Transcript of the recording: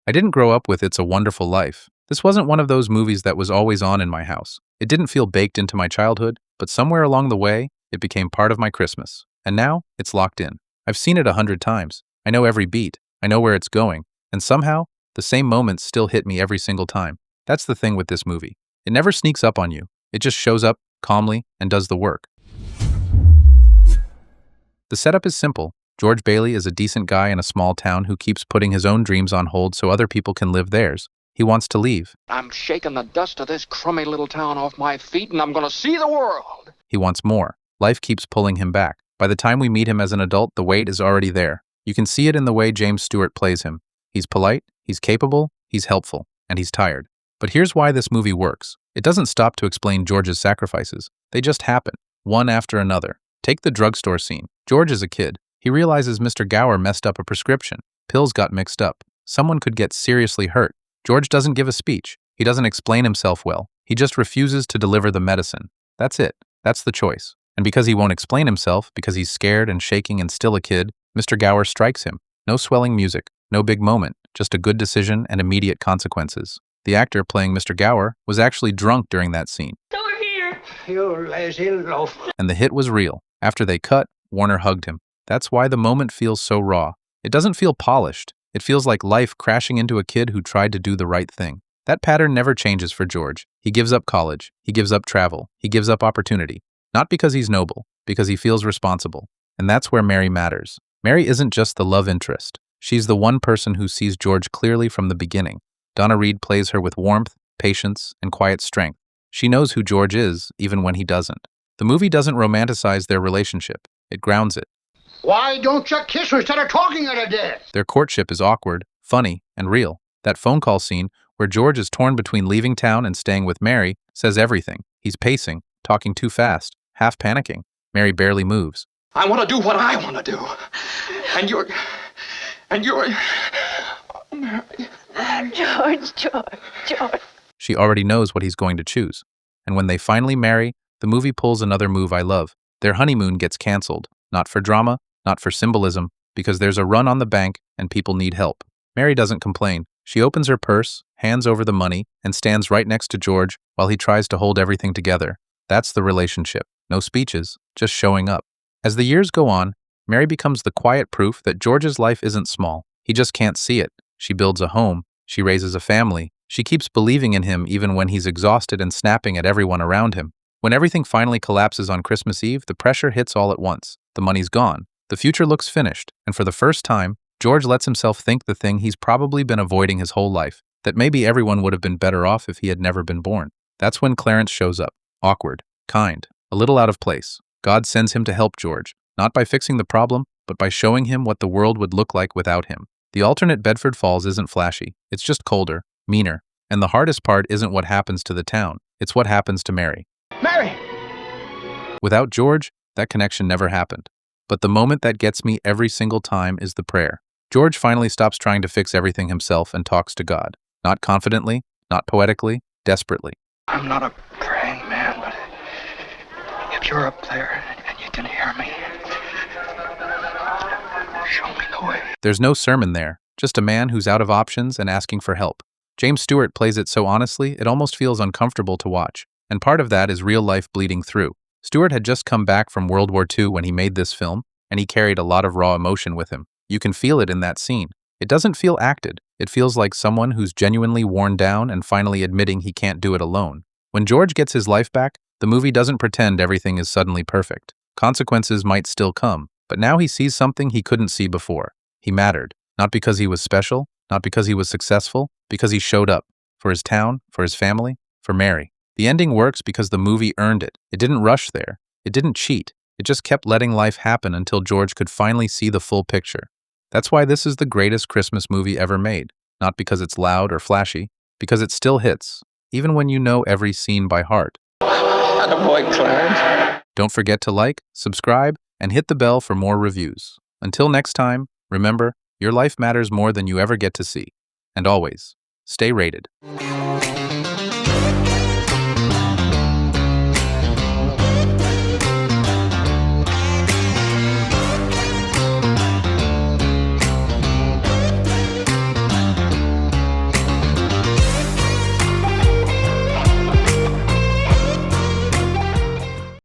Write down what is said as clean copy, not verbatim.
I didn't grow up with It's a Wonderful Life. This wasn't one of those movies that was always on in my house. It didn't feel baked into my childhood, but somewhere along the way, it became part of my Christmas. And now, it's locked in. I've seen it 100 times. I know every beat. I know where it's going. And somehow, the same moments still hit me every single time. That's the thing with this movie. It never sneaks up on you. It just shows up, calmly, and does the work. The setup is simple. George Bailey is a decent guy in a small town who keeps putting his own dreams on hold so other people can live theirs. He wants to leave. I'm shaking the dust of this crummy little town off my feet, and I'm going to see the world. He wants more. Life keeps pulling him back. By the time we meet him as an adult, the weight is already there. You can see it in the way James Stewart plays him. He's polite, he's capable, he's helpful, and he's tired. But here's why this movie works. It doesn't stop to explain George's sacrifices. They just happen, one after another. Take the drugstore scene. George is a kid. He realizes Mr. Gower messed up a prescription. Pills got mixed up. Someone could get seriously hurt. George doesn't give a speech. He doesn't explain himself well. He just refuses to deliver the medicine. That's it. That's the choice. And because he won't explain himself, because he's scared and shaking and still a kid, Mr. Gower strikes him. No swelling music, no big moment, just a good decision and immediate consequences. The actor playing Mr. Gower was actually drunk during that scene. Over here. You lazy loaf. And the hit was real. After they cut, Warner hugged him. That's why the moment feels so raw. It doesn't feel polished. It feels like life crashing into a kid who tried to do the right thing. That pattern never changes for George. He gives up college. He gives up travel. He gives up opportunity. Not because he's noble, because he feels responsible. And that's where Mary matters. Mary isn't just the love interest. She's the one person who sees George clearly from the beginning. Donna Reed plays her with warmth, patience, and quiet strength. She knows who George is, even when he doesn't. The movie doesn't romanticize their relationship. It grounds it. Why don't you kiss her instead of talking her to death? Their courtship is awkward, funny, and real. That phone call scene, where George is torn between leaving town and staying with Mary, says everything. He's pacing, talking too fast, half panicking. Mary barely moves. I want to do what I want to do. And you're... George. She already knows what he's going to choose. And when they finally marry, the movie pulls another move I love. Their honeymoon gets canceled. Not for drama, not for symbolism, because there's a run on the bank and people need help. Mary doesn't complain. She opens her purse, hands over the money, and stands right next to George while he tries to hold everything together. That's the relationship. No speeches, just showing up. As the years go on, Mary becomes the quiet proof that George's life isn't small. He just can't see it. She builds a home. She raises a family. She keeps believing in him even when he's exhausted and snapping at everyone around him. When everything finally collapses on Christmas Eve, the pressure hits all at once. The money's gone. The future looks finished. And for the first time, George lets himself think the thing he's probably been avoiding his whole life, that maybe everyone would have been better off if he had never been born. That's when Clarence shows up. Awkward, kind, a little out of place. God sends him to help George, not by fixing the problem, but by showing him what the world would look like without him. The alternate Bedford Falls isn't flashy. It's just colder, meaner. And the hardest part isn't what happens to the town. It's what happens to Mary. Mary! Without George, that connection never happened. But the moment that gets me every single time is the prayer. George finally stops trying to fix everything himself and talks to God. Not confidently, not poetically, desperately. I'm not a praying man, but if you're up there and you can hear me, show me the way. There's no sermon there, just a man who's out of options and asking for help. James Stewart plays it so honestly, it almost feels uncomfortable to watch. And part of that is real life bleeding through. Stewart had just come back from World War II when he made this film, and he carried a lot of raw emotion with him. You can feel it in that scene. It doesn't feel acted. It feels like someone who's genuinely worn down and finally admitting he can't do it alone. When George gets his life back, the movie doesn't pretend everything is suddenly perfect. Consequences might still come, but now he sees something he couldn't see before. He mattered, not because he was special, not because he was successful, because he showed up. For his town, for his family, for Mary. The ending works because the movie earned it. It didn't rush there. It didn't cheat. It just kept letting life happen until George could finally see the full picture. That's why this is the greatest Christmas movie ever made. Not because it's loud or flashy, because it still hits, even when you know every scene by heart. Attaboy, Clarence. Don't forget to like, subscribe, and hit the bell for more reviews. Until next time, remember, your life matters more than you ever get to see. And always, stay rated.